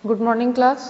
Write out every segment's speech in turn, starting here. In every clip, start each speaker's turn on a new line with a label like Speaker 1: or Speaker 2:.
Speaker 1: Good morning class.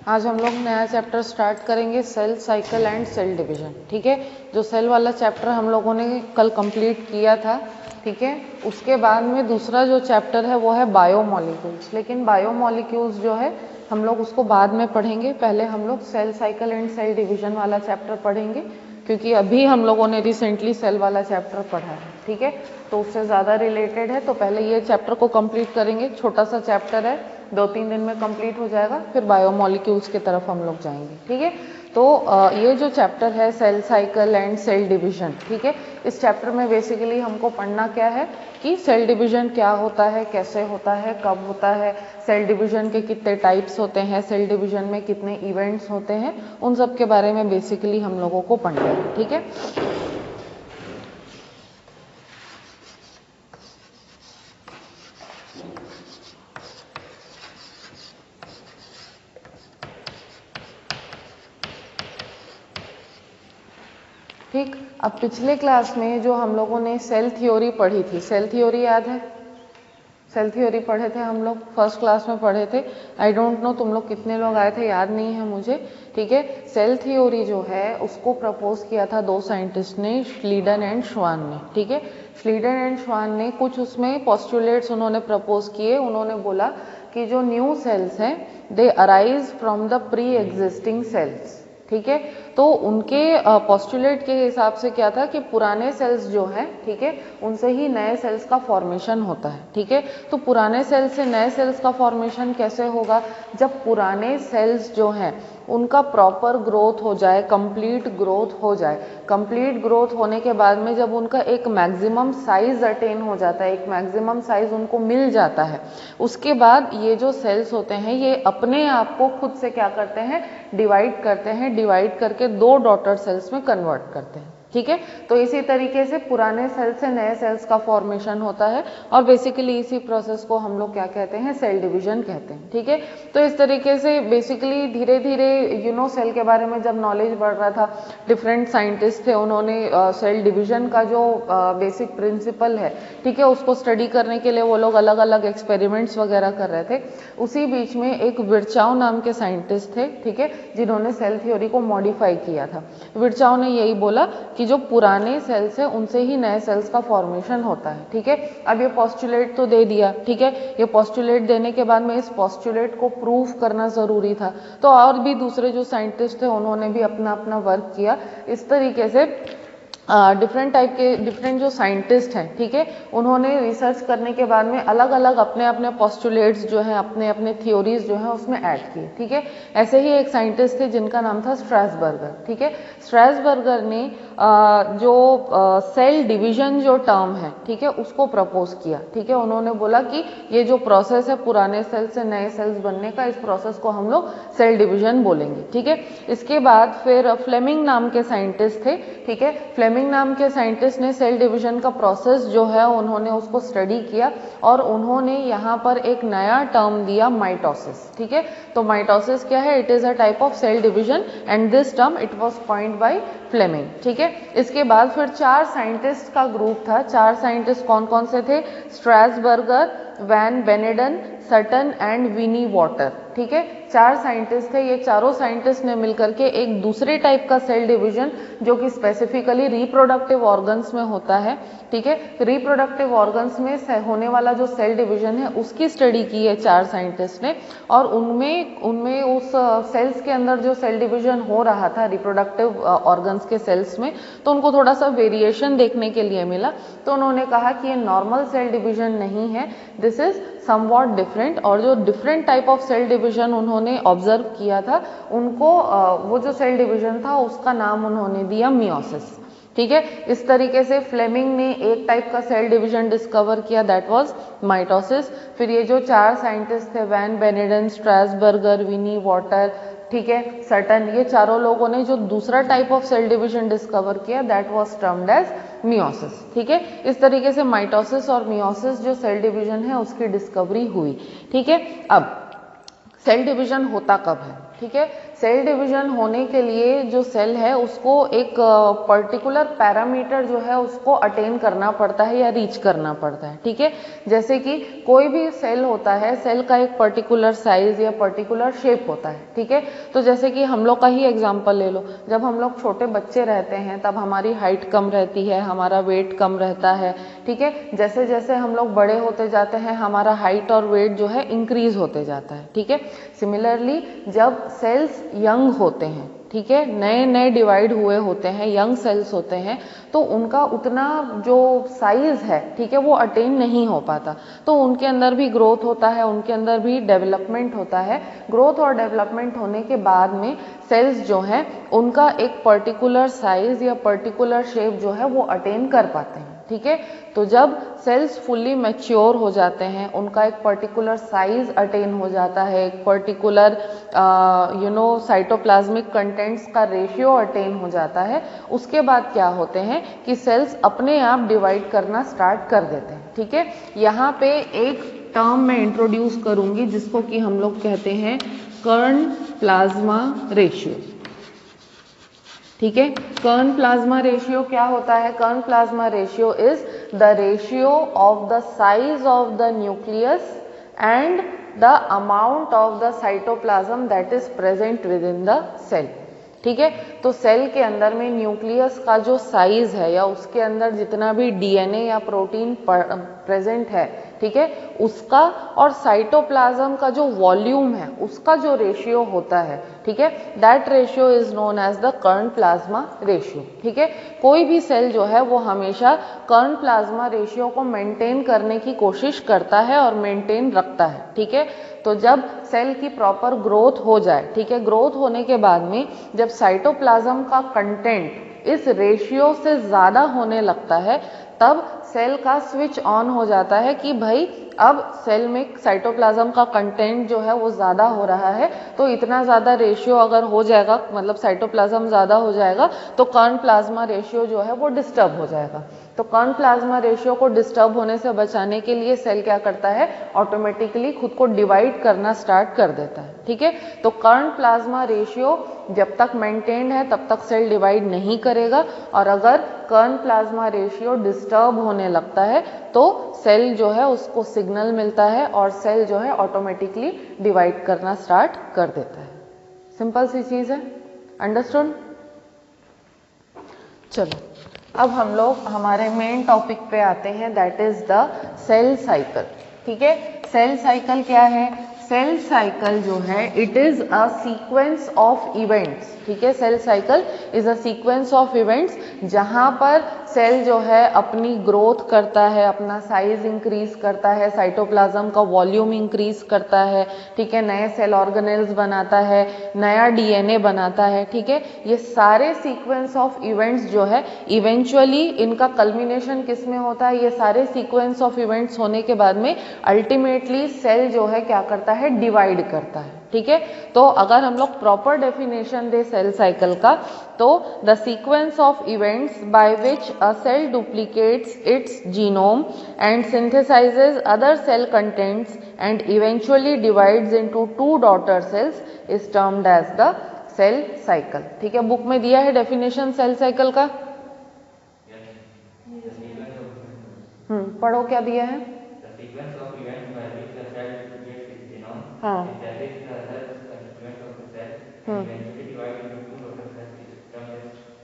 Speaker 1: आज हम लोग नया चैप्टर स्टार्ट करेंगे, cell cycle and cell division. ठीक है, जो सेल वाला चैप्टर हम लोगों ने कल कंप्लीट किया था, ठीक है, उसके बाद में दूसरा जो चैप्टर है वो है बायोमॉलिक्यूल्स। लेकिन बायोमॉलिक्यूल्स जो है हम लोग उसको बाद में पढ़ेंगे, पहले हम लोग cell cycle and cell division वाला चैप्टर पढ़ेंगे, क्योंकि अभी हम लोगों ने रिसेंटली सेल वाला चैप्टर पढ़ा है। ठीक है, तो उससे ज़्यादा रिलेटेड है, तो पहले ये चैप्टर को कंप्लीट करेंगे। छोटा सा चैप्टर है, 2-3 दिन में कंप्लीट हो जाएगा, फिर बायोमॉलिक्यूल्स की तरफ हम लोग जाएंगे। ठीक है, तो ये जो चैप्टर है cell cycle and cell division, ठीक है, इस चैप्टर में बेसिकली हमको पढ़ना क्या है कि सेल डिवीजन क्या होता है, कैसे होता है, कब होता है, सेल डिवीजन के कितने टाइप्स होते हैं, सेल डिवीजन में कितने इवेंट्स होते हैं, उन सब के बारे में बेसिकली हम लोगों को पढ़ना है। ठीक है, ठीक। अब पिछले क्लास में जो हम लोगों ने सेल थ्योरी पढ़ी थी, सेल थ्योरी याद है? सेल थ्योरी पढ़े थे हम लोग, फर्स्ट क्लास में पढ़े थे। आई डोंट नो तुम लोग कितने लोग आए थे, याद नहीं है मुझे। ठीक है, सेल थ्योरी जो है उसको प्रपोज किया था दो साइंटिस्ट ने, श्लीडन एंड श्वान ने। ठीक है, श्लीडन एंड श्वान ने कुछ उसमें पोस्टुलेट्स उन्होंने प्रपोज किए। उन्होंने बोला कि जो न्यू सेल्स हैं दे arise from the pre existing cells. ठीक है, तो उनके पोस्टुलेट के हिसाब से क्या था कि पुराने सेल्स जो हैं, ठीक है, उनसे ही नए सेल्स का फॉर्मेशन होता है। ठीक है, तो पुराने सेल्स से नए सेल्स का फॉर्मेशन कैसे होगा? जब पुराने सेल्स जो हैं उनका प्रॉपर ग्रोथ हो जाए, कंप्लीट ग्रोथ हो जाए। कंप्लीट ग्रोथ होने के बाद में जब उनका एक मैक्सिमम साइज अटेन हो जाता है, एक मैक्सिमम साइज उनको मिल जाता है, उसके बाद ये जो सेल्स होते हैं ये अपने आप को खुद से क्या करते हैं, डिवाइड करते हैं, डिवाइड करके दो डॉटर सेल्स में कन्वर्ट करते हैं। ठीक है, तो इसी तरीके से पुराने सेल से नए सेल्स का फॉर्मेशन होता है, और बेसिकली इसी प्रोसेस को हम लोग क्या कहते हैं, सेल डिवीजन कहते हैं। ठीक है, तो इस तरीके से बेसिकली धीरे धीरे सेल के बारे में जब नॉलेज बढ़ रहा था, डिफरेंट साइंटिस्ट थे, उन्होंने सेल डिवीजन का जो बेसिक प्रिंसिपल है, ठीक है, उसको स्टडी करने के लिए वो लोग अलग अलग एक्सपेरिमेंट्स वगैरह कर रहे थे। उसी बीच में एक विर्चाओ नाम के साइंटिस्ट थे, ठीक है, जिन्होंने सेल थ्योरी को मॉडिफाई किया था। विर्चाओ ने यही बोला कि जो पुराने सेल्स है उनसे ही नए सेल्स का फॉर्मेशन होता है। ठीक है, अब ये पोस्टुलेट तो दे दिया, ठीक है, ये पोस्टुलेट देने के बाद में इस पोस्टुलेट को प्रूव करना जरूरी था, तो और भी दूसरे जो साइंटिस्ट थे उन्होंने भी अपना अपना वर्क किया। इस तरीके से डिफरेंट टाइप के डिफरेंट जो साइंटिस्ट हैं, ठीक है, उन्होंने रिसर्च करने के बाद में अलग अलग अपने अपने पोस्टुलेट्स जो हैं, अपने अपने थ्योरीज जो हैं उसमें ऐड किए। ठीक है, ऐसे ही एक साइंटिस्ट थे जिनका नाम था स्ट्रैसबर्गर। ठीक है, स्ट्रैसबर्गर ने जो सेल डिवीजन जो टर्म है, ठीक है, उसको प्रपोज किया। ठीक है, उन्होंने बोला कि ये जो प्रोसेस है पुराने सेल से नए सेल्स बनने का, इस प्रोसेस को हम लोग सेल डिवीजन बोलेंगे। ठीक है, इसके बाद फिर फ्लेमिंग नाम के साइंटिस्ट थे। ठीक है, फ्लेमिंग नाम के साइंटिस्ट ने सेल डिवीजन का प्रोसेस जो है उन्होंने उसको स्टडी किया, और उन्होंने यहाँ पर एक नया टर्म दिया, माइटोसिस। ठीक है, तो माइटोसिस क्या है? It is a type of cell division and this term it was coined by Flemming. ठीक है, इसके बाद फिर 4 साइंटिस्ट का ग्रुप था। 4 साइंटिस्ट कौन कौन से थे? Strasburger, van Beneden, Sutton and Winiwarter. ठीक है, 4 साइंटिस्ट थे। ये चारों साइंटिस्ट ने मिलकर के एक दूसरे टाइप का सेल डिवीजन जो कि स्पेसिफिकली रिप्रोडक्टिव ऑर्गन्स में होता है, ठीक है, रिप्रोडक्टिव ऑर्गन्स में होने वाला जो सेल डिवीजन है उसकी स्टडी की है 4 साइंटिस्ट ने, और उनमें उस सेल्स के अंदर जो सेल डिवीजन हो रहा था रिप्रोडक्टिव ऑर्गन्स के सेल्स में, तो उनको थोड़ा सा वेरिएशन देखने के लिए मिला। तो उन्होंने कहा कि ये नॉर्मल सेल डिवीजन नहीं है, दिस इज समवॉट डिफरेंट। और जो different type of cell division उन्होंने ऑब्जर्व किया था, उनको वो जो सेल डिवीजन था उसका नाम उन्होंने दिया मियोसिस। ठीक है, इस तरीके से फ्लेमिंग ने एक टाइप का सेल डिवीजन डिस्कवर किया, दैट वाज माइटोसिस। फिर ये जो 4 साइंटिस्ट थे, वैन बेनेडन, स्ट्रैसबर्गर, विनी वॉटर, ठीक है, सटन, ये चारों लोगों ने जो दूसरा type of cell division discover किया, that was termed as meiosis. ठीक है, इस तरीके से माइटोसिस और मियोसिस जो सेल डिवीजन है उसकी डिस्कवरी हुई। ठीक है, अब सेल डिवीजन होता कब है? ठीक है, सेल डिवीजन होने के लिए जो सेल है उसको एक पर्टिकुलर पैरामीटर जो है उसको अटेन करना पड़ता है या रीच करना पड़ता है, ठीक है। जैसे कि कोई भी सेल होता है, सेल का एक पर्टिकुलर साइज या पर्टिकुलर शेप होता है, ठीक है। तो जैसे कि हम लोग का ही एग्जांपल ले लो, जब हम लोग छोटे बच्चे रहते हैं तब हमारी हाइट कम रहती है, हमारा वेट कम रहता है, ठीक है। जैसे जैसे हम लोग बड़े होते जाते हैं हमारा हाइट और वेट जो है इंक्रीज होते जाता है, ठीक है। सिमिलरली जब सेल्स यंग होते हैं, ठीक है, नए नए डिवाइड हुए होते हैं, यंग सेल्स होते हैं, तो उनका उतना जो साइज है, ठीक है, वो अटेन नहीं हो पाता, तो उनके अंदर भी ग्रोथ होता है, उनके अंदर भी डेवलपमेंट होता है। ग्रोथ और डेवलपमेंट होने के बाद में सेल्स जो हैं उनका एक पर्टिकुलर साइज या पर्टिकुलर शेप जो है वो अटेन कर पाते हैं, ठीक है। तो जब सेल्स फुल्ली मैच्योर हो जाते हैं, उनका एक पर्टिकुलर साइज अटेन हो जाता है, एक पर्टिकुलर साइटोप्लाज्मिक कंटेंट्स का रेशियो अटेन हो जाता है, उसके बाद क्या होते हैं कि सेल्स अपने आप डिवाइड करना स्टार्ट कर देते हैं, ठीक है। यहाँ पे एक टर्म मैं इंट्रोड्यूस करूंगी जिसको कि हम लोग कहते हैं कर्ण प्लाज्मा रेशियो, ठीक है। कर्ण प्लाज्मा रेशियो क्या होता है? Karyoplasm ratio is the ratio of the size of the nucleus and the amount of the cytoplasm that is present within the cell, ठीक है। तो सेल के अंदर में न्यूक्लियस का जो साइज है या उसके अंदर जितना भी डीएनए या प्रोटीन प्रेजेंट है, ठीक है, उसका और साइटोप्लाज्म का जो वॉल्यूम है उसका जो रेशियो होता है, ठीक है, that ratio is known as the karyoplasm ratio, ठीक है। कोई भी सेल जो है वो हमेशा कर्ण प्लाज्मा रेशियो को मेंटेन करने की कोशिश करता है और मेंटेन रखता है, ठीक है। तो जब सेल की प्रॉपर ग्रोथ हो जाए, ठीक है, ग्रोथ होने के बाद में जब साइटोप्लाज्म का कंटेंट इस रेशियो से ज़्यादा होने लगता है, तब सेल का स्विच ऑन हो जाता है कि भाई अब सेल में साइटोप्लाज्म का कंटेंट जो है वो ज़्यादा हो रहा है, तो इतना ज़्यादा रेशियो अगर हो जाएगा, मतलब साइटोप्लाज्म ज़्यादा हो जाएगा, तो कर्ण प्लाज्मा रेशियो जो है वो डिस्टर्ब हो जाएगा। तो कर्ण प्लाज्मा रेशियो को डिस्टर्ब होने से बचाने के लिए सेल क्या करता है? ऑटोमेटिकली खुद को डिवाइड करना स्टार्ट कर देता है, ठीक है। तो कर्ण प्लाज्मा रेशियो जब तक मेंटेन्ड है तब तक सेल डिवाइड नहीं करेगा, और अगर कर्ण प्लाज्मा रेशियो डिस्टर्ब होने लगता है तो सेल जो है उसको सिग्नल मिलता है और सेल जो है ऑटोमेटिकली डिवाइड करना स्टार्ट कर देता है। सिंपल सी चीज है, अंडरस्टूड? चलो अब हम लोग हमारे मेन टॉपिक पे आते हैं, that is the cell cycle, ठीक है। सेल साइकिल क्या है? सेल साइकिल जो है it is a sequence of events, ठीक है। Cell cycle is a sequence of events जहां पर सेल जो है अपनी ग्रोथ करता है, अपना साइज इंक्रीज करता है, साइटोप्लाज्म का वॉल्यूम इंक्रीज करता है, ठीक है, नए सेल ऑर्गेनेल्स बनाता है, नया डीएनए बनाता है, ठीक है। ये सारे सीक्वेंस ऑफ इवेंट्स जो है इवेंचुअली इनका कल्मिनेशन किस में होता है? ये सारे सीक्वेंस ऑफ इवेंट्स होने के बाद में अल्टीमेटली सेल जो है क्या करता है? डिवाइड करता है, ठीक है। तो अगर हम लोग प्रॉपर डेफिनेशन दे सेल साइकिल का, तो the sequence of events by which a cell duplicates its genome and synthesizes other cell contents and eventually divides into 2 daughter cells is termed as the cell cycle, ठीक है। Book में दिया है definition cell cycle का, पढ़ो क्या दिया है।
Speaker 2: Sequence of events by which a cell duplicates its genome,
Speaker 1: हाँ,
Speaker 2: synthesizes the other constituents of the cell, and eventually divides into 2 daughter cells is termed as cell.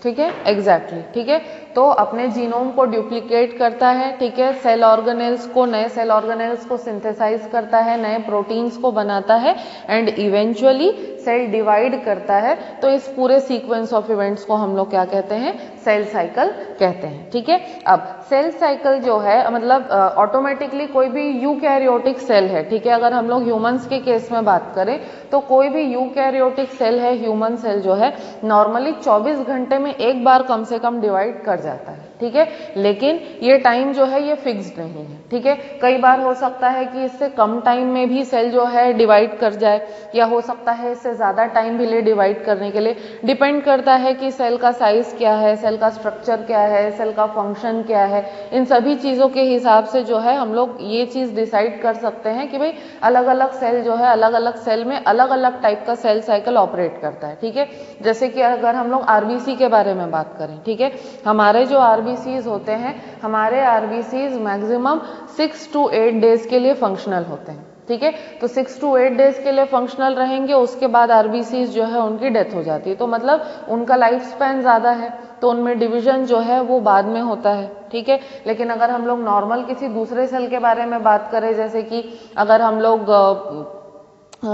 Speaker 1: ठीक है, एग्जैक्टली, ठीक है। तो अपने जीनोम को डुप्लीकेट करता है, ठीक है, सेल ऑर्गेनेल्स को, नए सेल ऑर्गेनेल्स को सिंथेसाइज करता है, नए प्रोटीन्स को बनाता है, एंड इवेंचुअली सेल डिवाइड करता है। तो इस पूरे सीक्वेंस ऑफ इवेंट्स को हम लोग क्या कहते हैं? सेल साइकिल कहते हैं, ठीक है। अब सेल साइकिल जो है मतलब ऑटोमेटिकली कोई भी यूकैरियोटिक सेल है, ठीक है, अगर हम लोग ह्यूमंस के केस में बात करें तो कोई भी यूकैरियोटिक सेल है, ह्यूमन सेल जो है नॉर्मली 24 घंटे में एक बार कम से कम डिवाइड कर जाता है, ठीक है। लेकिन ये टाइम जो है ये फिक्स्ड नहीं है, ठीक है। कई बार हो सकता है कि इससे कम टाइम में भी सेल जो है डिवाइड कर जाए, या हो सकता है इससे ज़्यादा टाइम भी ले डिवाइड करने के लिए। डिपेंड करता है कि सेल का साइज क्या है, सेल का स्ट्रक्चर क्या है, सेल का फंक्शन क्या है। इन सभी चीज़ों के हिसाब से जो है हम लोग ये चीज़ डिसाइड कर सकते हैं कि भाई अलग अलग सेल जो है अलग अलग सेल में अलग अलग टाइप का सेल साइकिल ऑपरेट करता है। ठीक है, जैसे कि अगर हम लोग आरबीसी के बारे में बात करें, ठीक है, हमारे जो आरबीसीज होते हैं, हमारे आरबीसीज मैक्सिमम 6 to 8 डेज के लिए फंक्शनल होते हैं। ठीक है, तो 6 to 8 डेज के लिए फंक्शनल रहेंगे, उसके बाद आरबीसीज जो है उनकी डेथ हो जाती है। तो मतलब उनका लाइफ स्पैन ज़्यादा है, तो उनमें डिवीजन जो है वो बाद में होता है। ठीक है, लेकिन अगर हम लोग नॉर्मल किसी दूसरे सेल के बारे में बात करें, जैसे कि अगर हम लोग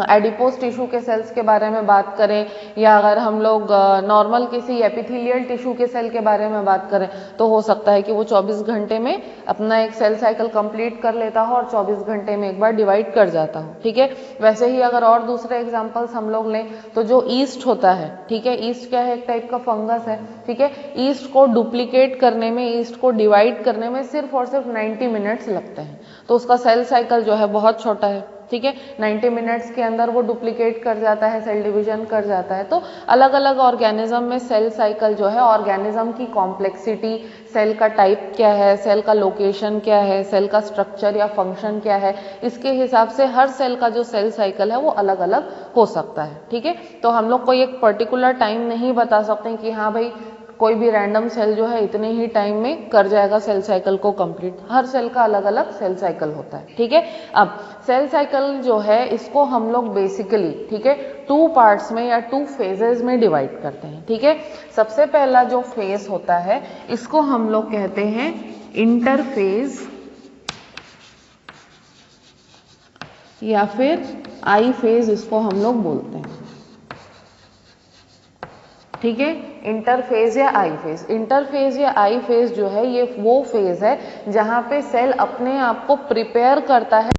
Speaker 1: एडिपोज टिश्यू के सेल्स के बारे में बात करें, या अगर हम लोग नॉर्मल किसी एपिथेलियल टिश्यू के सेल के बारे में बात करें, तो हो सकता है कि वो 24 घंटे में अपना एक सेल साइकिल कंप्लीट कर लेता हो और 24 घंटे में एक बार डिवाइड कर जाता हो। ठीक है, वैसे ही अगर और दूसरे एग्जांपल्स हम लोग लें तो जो ईस्ट होता है, ठीक है, ईस्ट क्या है, एक टाइप का फंगस है। ठीक है, ईस्ट को डुप्लीकेट करने में, ईस्ट को डिवाइड करने में सिर्फ और सिर्फ 90 मिनट्स लगते हैं, तो उसका सेल साइकिल जो है बहुत छोटा है। ठीक है, 90 मिनट्स के अंदर वो डुप्लीकेट कर जाता है, सेल डिवीजन कर जाता है। तो अलग अलग ऑर्गेनिज्म में सेल साइकिल जो है, ऑर्गेनिज्म की कॉम्प्लेक्सिटी, सेल का टाइप क्या है, सेल का लोकेशन क्या है, सेल का स्ट्रक्चर या फंक्शन क्या है, इसके हिसाब से हर सेल का जो सेल साइकिल है वो अलग अलग हो सकता है। ठीक है, तो हम लोग कोई एक पर्टिकुलर टाइम नहीं बता सकते कि हाँ भाई कोई भी रैंडम सेल जो है इतने ही टाइम में कर जाएगा सेल साइकिल को कंप्लीट। हर सेल का अलग अलग सेल साइकिल होता है। ठीक है, अब सेल साइकिल जो है इसको हम लोग बेसिकली, ठीक है, 2 पार्ट्स में या 2 फेजेस में डिवाइड करते हैं। ठीक है, सबसे पहला जो फेज होता है इसको हम लोग कहते हैं इंटरफेज या फिर आई फेज, इसको हम लोग बोलते हैं। ठीक है, इंटरफेज या आई फेज। इंटरफेज या आई फेज जो है ये वो फेज है जहां पे सेल अपने आप को प्रिपेयर करता है